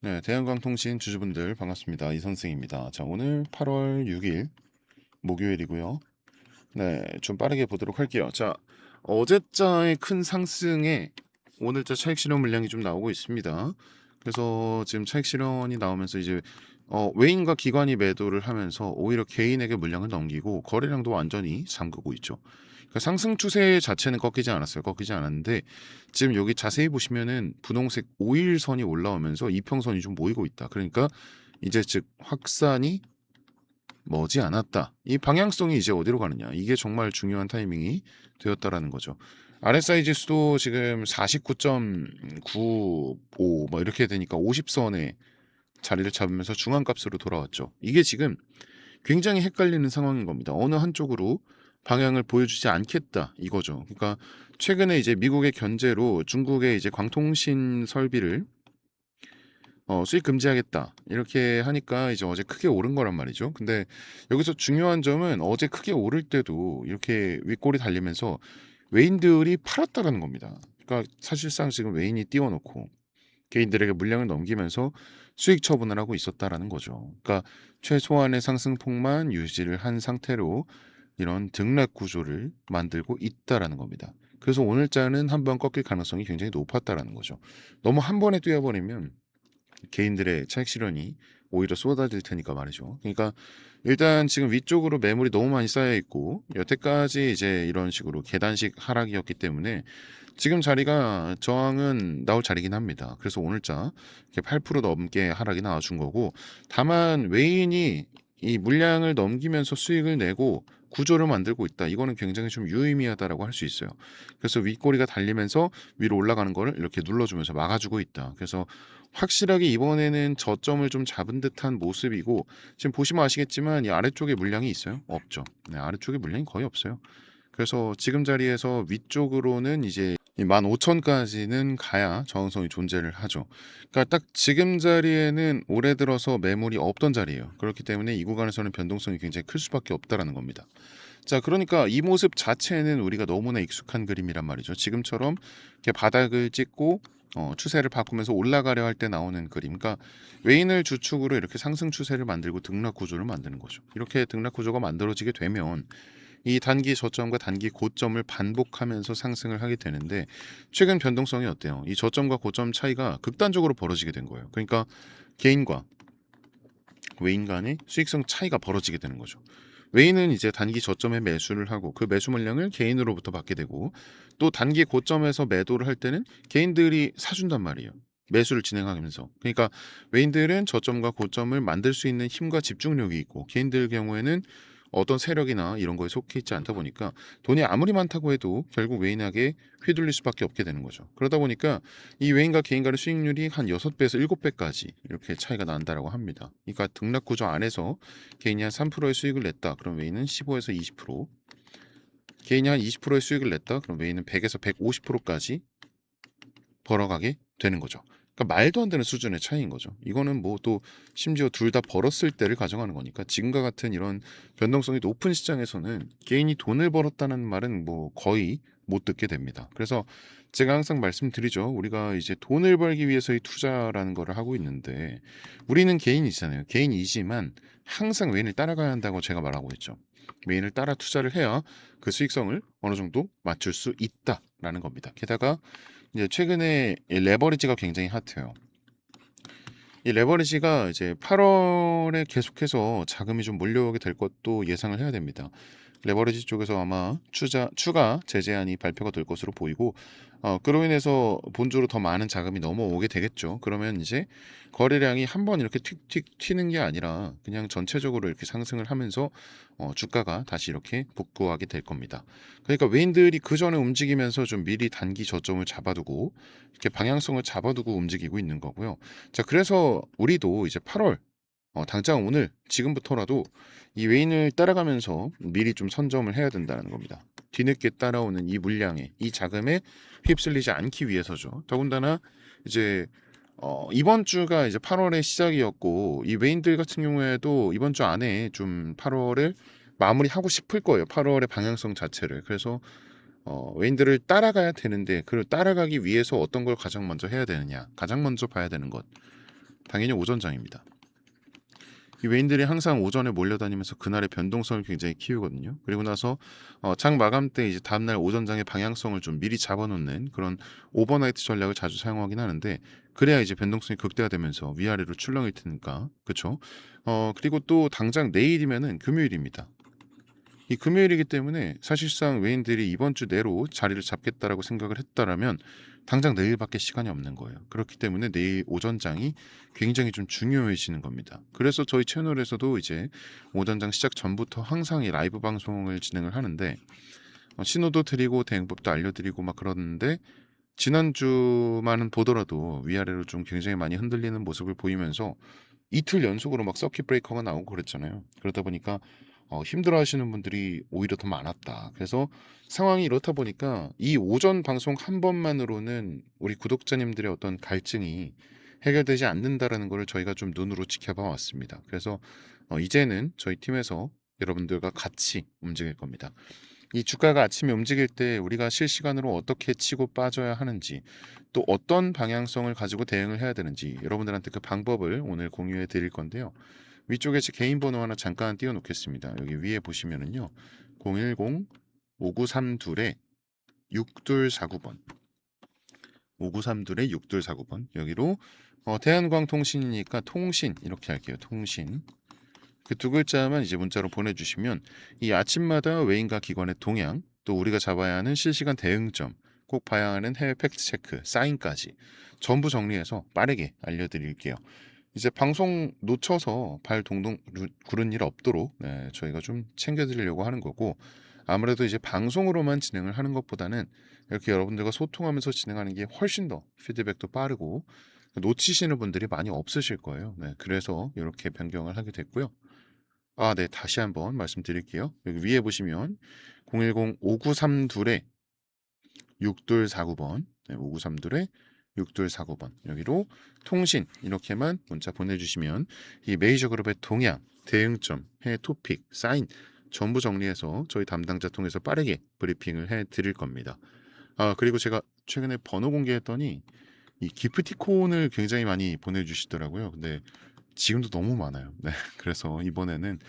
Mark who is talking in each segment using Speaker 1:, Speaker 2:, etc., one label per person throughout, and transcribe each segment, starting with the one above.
Speaker 1: 네, 대한광통신 주주분들 반갑습니다. 이선승입니다. 자, 오늘 8월 6일 목요일이고요. 네, 좀 빠르게 보도록 할게요. 자, 어제자의 큰 상승에 오늘자 차익 실현 물량이 좀 나오고 있습니다. 그래서 지금 차익 실현이 나오면서 이제 외인과 기관이 매도를 하면서 오히려 개인에게 물량을 넘기고 거래량도 완전히 잠그고 있죠. 그러니까 상승 추세 자체는 꺾이지 않았어요. 꺾이지 않았는데 지금 여기 자세히 보시면은 분홍색 5일선이 올라오면서 이평선이 좀 모이고 있다. 그러니까 이제 즉 확산이 머지 않았다. 이 방향성이 이제 어디로 가느냐. 이게 정말 중요한 타이밍이 되었다라는 거죠. RSI 지수도 지금 49.95 뭐 이렇게 되니까 50선에 자리를 잡으면서 중앙값으로 돌아왔죠. 이게 지금 굉장히 헷갈리는 상황인 겁니다. 어느 한쪽으로 방향을 보여주지 않겠다 이거죠. 그러니까 최근에 이제 미국의 견제로 중국의 이제 광통신 설비를 수익 금지하겠다 이렇게 하니까 이제 어제 크게 오른 거란 말이죠. 근데 여기서 중요한 점은 어제 크게 오를 때도 이렇게 윗골이 달리면서 외인들이 팔았다라는 겁니다. 그러니까 사실상 지금 외인이 띄워놓고 개인들에게 물량을 넘기면서 수익 처분을 하고 있었다라는 거죠. 그러니까 최소한의 상승폭만 유지를 한 상태로 이런 등락 구조를 만들고 있다라는 겁니다. 그래서 오늘자는 한 번 꺾일 가능성이 굉장히 높았다라는 거죠. 너무 한 번에 뛰어버리면 개인들의 차익 실현이 오히려 쏟아질 테니까 말이죠. 그러니까 일단 지금 위쪽으로 매물이 너무 많이 쌓여 있고 여태까지 이제 이런 식으로 계단식 하락이었기 때문에 지금 자리가 저항은 나올 자리긴 합니다. 그래서 오늘자 이렇게 8% 넘게 하락이 나와준 거고, 다만 외인이 이 물량을 넘기면서 수익을 내고 구조를 만들고 있다. 이거는 굉장히 좀 유의미하다라고 할 수 있어요. 그래서 윗꼬리가 달리면서 위로 올라가는 거를 이렇게 눌러주면서 막아주고 있다. 그래서 확실하게 이번에는 저점을 좀 잡은 듯한 모습이고, 지금 보시면 아시겠지만 이 아래쪽에 물량이 있어요? 없죠. 네, 아래쪽에 물량이 거의 없어요. 그래서 지금 자리에서 위쪽으로는 이제 15,000까지는 가야 저항성이 존재를 하죠. 그러니까 딱 지금 자리에는 올해 들어서 매물이 없던 자리예요. 그렇기 때문에 이 구간에서는 변동성이 굉장히 클 수밖에 없다라는 겁니다. 자, 그러니까 이 모습 자체는 우리가 너무나 익숙한 그림이란 말이죠. 지금처럼 이렇게 바닥을 찍고 추세를 바꾸면서 올라가려 할 때 나오는 그림. 그러니까 외인을 주축으로 이렇게 상승 추세를 만들고 등락 구조를 만드는 거죠. 이렇게 등락 구조가 만들어지게 되면 이 단기 저점과 단기 고점을 반복하면서 상승을 하게 되는데, 최근 변동성이 어때요? 이 저점과 고점 차이가 극단적으로 벌어지게 된 거예요. 그러니까 개인과 외인 간의 수익성 차이가 벌어지게 되는 거죠. 외인은 이제 단기 저점에 매수를 하고 그 매수 물량을 개인으로부터 받게 되고, 또 단기 고점에서 매도를 할 때는 개인들이 사준단 말이에요. 매수를 진행하면서. 그러니까 외인들은 저점과 고점을 만들 수 있는 힘과 집중력이 있고, 개인들 경우에는 어떤 세력이나 이런 거에 속해 있지 않다 보니까 돈이 아무리 많다고 해도 결국 외인에게 휘둘릴 수밖에 없게 되는 거죠. 그러다 보니까 이 외인과 개인 간의 수익률이 한 6배에서 7배까지 이렇게 차이가 난다라고 합니다. 그러니까 등락 구조 안에서 개인이 한 3%의 수익을 냈다. 그럼 외인은 15에서 20%, 개인이 한 20%의 수익을 냈다. 그럼 외인은 100에서 150%까지 벌어가게 되는 거죠. 그러니까 말도 안 되는 수준의 차이인 거죠. 이거는 뭐 또 심지어 둘 다 벌었을 때를 가정하는 거니까, 지금과 같은 이런 변동성이 높은 시장에서는 개인이 돈을 벌었다는 말은 뭐 거의 못 듣게 됩니다. 그래서 제가 항상 말씀드리죠. 우리가 이제 돈을 벌기 위해서의 투자라는 거를 하고 있는데, 우리는 개인이잖아요. 개인이지만 항상 외인을 따라가야 한다고 제가 말하고 있죠. 외인을 따라 투자를 해야 그 수익성을 어느 정도 맞출 수 있다라는 겁니다. 게다가 이제 최근에 이 레버리지가 굉장히 핫해요. 이 레버리지가 이제 8월에 계속해서 자금이 좀 몰려오게 될 것도 예상을 해야 됩니다. 레버리지 쪽에서 아마 추가 제재안이 발표가 될 것으로 보이고, 그로 인해서 본주로 더 많은 자금이 넘어오게 되겠죠. 그러면 이제 거래량이 한번 이렇게 틱틱 튀는 게 아니라 그냥 전체적으로 이렇게 상승을 하면서 주가가 다시 이렇게 복구하게 될 겁니다. 그러니까 외인들이 그 전에 움직이면서 좀 미리 단기 저점을 잡아두고 이렇게 방향성을 잡아두고 움직이고 있는 거고요. 자, 그래서 우리도 이제 8월 당장 오늘 지금부터라도 이 외인을 따라가면서 미리 좀 선점을 해야 된다는 겁니다. 뒤늦게 따라오는 이 물량에, 이 자금에 휩쓸리지 않기 위해서죠. 더군다나 이제 이번 주가 이제 8월의 시작이었고, 이 외인들 같은 경우에도 이번 주 안에 좀 8월을 마무리하고 싶을 거예요. 8월의 방향성 자체를. 그래서 외인들을 따라가야 되는데, 그걸 따라가기 위해서 어떤 걸 가장 먼저 해야 되느냐, 가장 먼저 봐야 되는 것, 당연히 오전장입니다. 이 외인들이 항상 오전에 몰려다니면서 그날의 변동성을 굉장히 키우거든요. 그리고 나서 장 마감 때 이제 다음날 오전장의 방향성을 좀 미리 잡아놓는 그런 오버나이트 전략을 자주 사용하긴 하는데, 그래야 이제 변동성이 극대화되면서 위아래로 출렁일 테니까, 그렇죠? 그리고 또 당장 내일이면은 금요일입니다. 이 금요일이기 때문에 사실상 외인들이 이번 주 내로 자리를 잡겠다라고 생각을 했다라면 당장 내일밖에 시간이 없는 거예요. 그렇기 때문에 내일 오전장이 굉장히 좀 중요해지는 겁니다. 그래서 저희 채널에서도 이제 오전장 시작 전부터 항상 이 라이브 방송을 진행을 하는데, 신호도 드리고 대응법도 알려드리고 막 그러는데, 지난주만은 보더라도 위아래로 좀 굉장히 많이 흔들리는 모습을 보이면서 이틀 연속으로 막 서킷 브레이커가 나오고 그랬잖아요. 그러다 보니까 힘들어하시는 분들이 오히려 더 많았다. 그래서 상황이 이렇다 보니까 이 오전 방송 한 번만으로는 우리 구독자님들의 어떤 갈증이 해결되지 않는다라는 것을 저희가 좀 눈으로 지켜봐 왔습니다. 그래서 이제는 저희 팀에서 여러분들과 같이 움직일 겁니다. 이 주가가 아침에 움직일 때 우리가 실시간으로 어떻게 치고 빠져야 하는지, 또 어떤 방향성을 가지고 대응을 해야 되는지 여러분들한테 그 방법을 오늘 공유해 드릴 건데요. 위쪽에 제 개인 번호 하나 잠깐 띄워 놓겠습니다. 여기 위에 보시면은요. 010-5932에 6249번 5932에 6249번 여기로 대한광통신이니까 통신 이렇게 할게요. 통신 그 두 글자만 이제 문자로 보내주시면 이 아침마다 외인과 기관의 동향, 또 우리가 잡아야 하는 실시간 대응점, 꼭 봐야 하는 해외 팩트체크, 사인까지 전부 정리해서 빠르게 알려드릴게요. 이제 방송 놓쳐서 발 동동 구른 일 없도록 저희가 좀 챙겨드리려고 하는 거고, 아무래도 이제 방송으로만 진행을 하는 것보다는 이렇게 여러분들과 소통하면서 진행하는 게 훨씬 더 피드백도 빠르고 놓치시는 분들이 많이 없으실 거예요. 그래서 이렇게 변경을 하게 됐고요. 네, 다시 한번 말씀드릴게요. 여기 위에 보시면 010-5932에 6249번, 5932에 6249번 여기로 통신 이렇게만 문자 보내주시면 이 메이저 그룹의 동향, 대응점, 해외 토픽, 사인 전부 정리해서 저희 담당자 통해서 빠르게 브리핑을 해드릴 겁니다. 그리고 제가 최근에 번호 공개했더니 이 기프티콘을 굉장히 많이 보내주시더라고요. 근데 지금도 너무 많아요. 네, 그래서 이번에는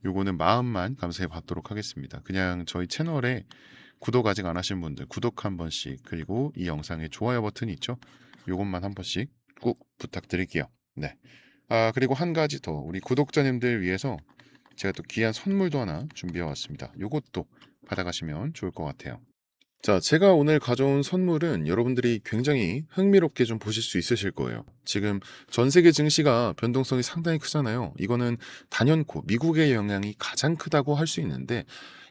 Speaker 1: 요거는 마음만 감사해 받도록 하겠습니다. 그냥 저희 채널에 구독 아직 안 하신 분들 구독 한 번씩, 그리고 이 영상에 좋아요 버튼이 있죠. 요것만 한 번씩 꼭 부탁드릴게요. 네. 그리고 한 가지 더 우리 구독자님들 위해서 제가 또 귀한 선물도 하나 준비해 왔습니다. 요것도 받아가시면 좋을 것 같아요. 자, 제가 오늘 가져온 선물은 여러분들이 굉장히 흥미롭게 좀 보실 수 있으실 거예요. 지금 전 세계 증시가 변동성이 상당히 크잖아요. 이거는 단연코 미국의 영향이 가장 크다고 할 수 있는데,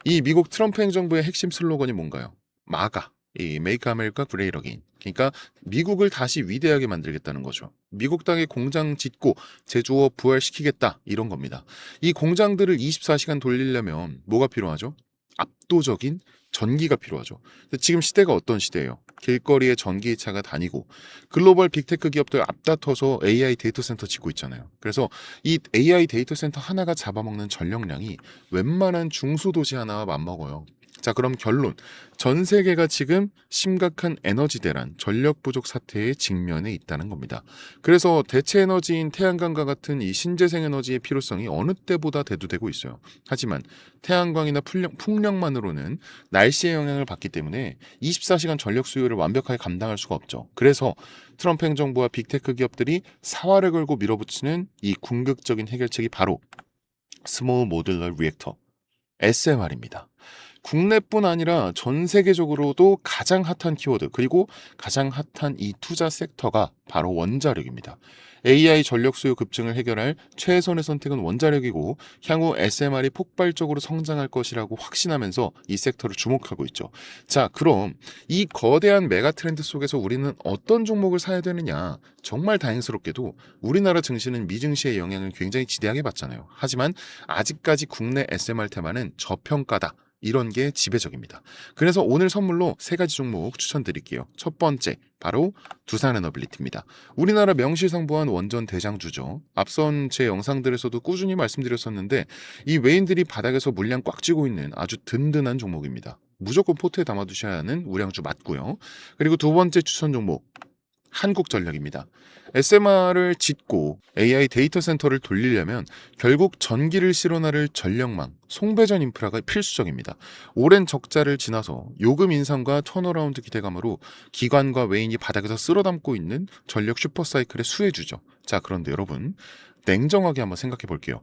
Speaker 1: 이 미국 트럼프 행정부의 핵심 슬로건이 뭔가요? 마가, 이 Make America Great Again. 그러니까 미국을 다시 위대하게 만들겠다는 거죠. 미국 땅에 공장 짓고 제조업 부활시키겠다 이런 겁니다. 이 공장들을 24시간 돌리려면 뭐가 필요하죠? 압도적인 전기가 필요하죠. 근데 지금 시대가 어떤 시대예요? 길거리에 전기차가 다니고 글로벌 빅테크 기업들 앞다퉈서 AI 데이터 센터 짓고 있잖아요. 그래서 이 AI 데이터 센터 하나가 잡아먹는 전력량이 웬만한 중소도시 하나와 맞먹어요. 자, 그럼 결론. 전 세계가 지금 심각한 에너지 대란, 전력 부족 사태에 직면해 있다는 겁니다. 그래서 대체 에너지인 태양광과 같은 이 신재생 에너지의 필요성이 어느 때보다 대두되고 있어요. 하지만 태양광이나 풍력만으로는 날씨의 영향을 받기 때문에 24시간 전력 수요를 완벽하게 감당할 수가 없죠. 그래서 트럼프 행정부와 빅테크 기업들이 사활을 걸고 밀어붙이는 이 궁극적인 해결책이 바로 스몰 모듈러 리액터, SMR입니다. 국내뿐 아니라 전 세계적으로도 가장 핫한 키워드, 그리고 가장 핫한 이 투자 섹터가 바로 원자력입니다. AI 전력 수요 급증을 해결할 최선의 선택은 원자력이고, 향후 SMR이 폭발적으로 성장할 것이라고 확신하면서 이 섹터를 주목하고 있죠. 자, 그럼 이 거대한 메가 트렌드 속에서 우리는 어떤 종목을 사야 되느냐? 정말 다행스럽게도 우리나라 증시는 미증시의 영향을 굉장히 지대하게 받잖아요. 하지만 아직까지 국내 SMR 테마는 저평가다, 이런 게 지배적입니다. 그래서 오늘 선물로 세 가지 종목 추천드릴게요. 첫 번째, 바로 두산에너빌리티입니다. 우리나라 명실상부한 원전 대장주죠. 앞선 제 영상들에서도 꾸준히 말씀드렸었는데, 이 외인들이 바닥에서 물량 꽉 쥐고 있는 아주 든든한 종목입니다. 무조건 포트에 담아두셔야 하는 우량주 맞고요. 그리고 두 번째 추천 종목, 한국전력입니다. SMR을 짓고 AI 데이터 센터를 돌리려면 결국 전기를 실어나를 전력망, 송배전 인프라가 필수적입니다. 오랜 적자를 지나서 요금 인상과 턴어라운드 기대감으로 기관과 외인이 바닥에서 쓸어담고 있는 전력 슈퍼사이클의 수혜주죠. 자, 그런데 여러분, 냉정하게 한번 생각해 볼게요.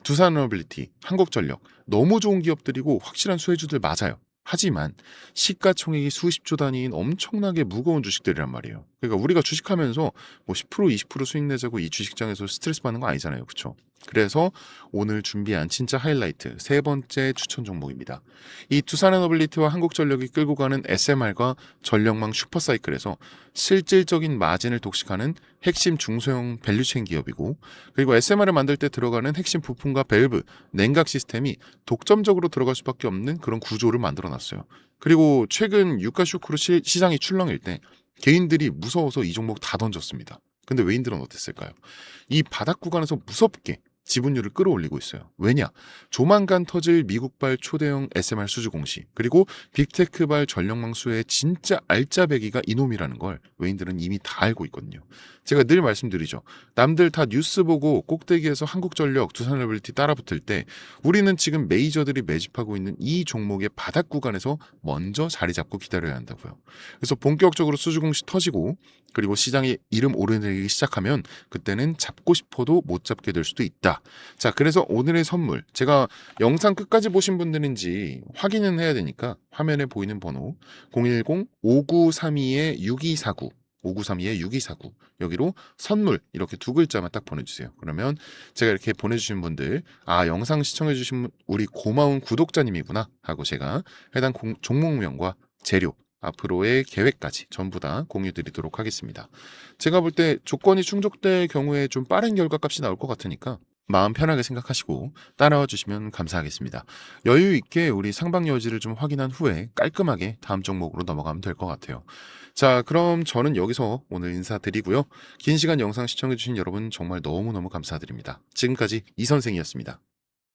Speaker 1: 두산에너빌리티, 한국전력, 너무 좋은 기업들이고 확실한 수혜주들 맞아요. 하지만 시가총액이 수십조 단위인 엄청나게 무거운 주식들이란 말이에요. 그러니까 우리가 주식하면서 뭐 10% 20% 수익 내자고 이 주식장에서 스트레스 받는 거 아니잖아요. 그렇죠? 그래서 오늘 준비한 진짜 하이라이트 세 번째 추천 종목입니다. 이 두산에너빌리티와 한국전력이 끌고 가는 SMR과 전력망 슈퍼사이클에서 실질적인 마진을 독식하는 핵심 중소형 밸류체인 기업이고, 그리고 SMR을 만들 때 들어가는 핵심 부품과 밸브, 냉각 시스템이 독점적으로 들어갈 수밖에 없는 그런 구조를 만들어 놨어요. 그리고 최근 유가 쇼크로 시장이 출렁일 때 개인들이 무서워서 이 종목 다 던졌습니다. 근데 외인들은 어땠을까요? 이 바닥 구간에서 무섭게 지분율을 끌어올리고 있어요. 왜냐? 조만간 터질 미국발 초대형 SMR 수주 공시, 그리고 빅테크발 전력망 수의 진짜 알짜배기가 이놈이라는 걸 외인들은 이미 다 알고 있거든요. 제가 늘 말씀드리죠. 남들 다 뉴스 보고 꼭대기에서 한국전력, 두산에너빌리티 따라붙을 때 우리는 지금 메이저들이 매집하고 있는 이 종목의 바닥 구간에서 먼저 자리 잡고 기다려야 한다고요. 그래서 본격적으로 수주 공시 터지고, 그리고 시장이 이름 오르내리기 시작하면 그때는 잡고 싶어도 못 잡게 될 수도 있다. 자, 그래서 오늘의 선물, 제가 영상 끝까지 보신 분들인지 확인은 해야 되니까 화면에 보이는 번호 010-5932-6249 5932-6249 여기로 선물 이렇게 두 글자만 딱 보내주세요. 그러면 제가 이렇게 보내주신 분들, 아, 영상 시청해주신 우리 고마운 구독자님이구나 하고 제가 해당 종목명과 재료, 앞으로의 계획까지 전부 다 공유드리도록 하겠습니다. 제가 볼 때 조건이 충족될 경우에 좀 빠른 결과값이 나올 것 같으니까 마음 편하게 생각하시고 따라와 주시면 감사하겠습니다. 여유 있게 우리 상방 여지를 좀 확인한 후에 깔끔하게 다음 종목으로 넘어가면 될 것 같아요. 자, 그럼 저는 여기서 오늘 인사드리고요. 긴 시간 영상 시청해주신 여러분 정말 너무너무 감사드립니다. 지금까지 이 선생이었습니다.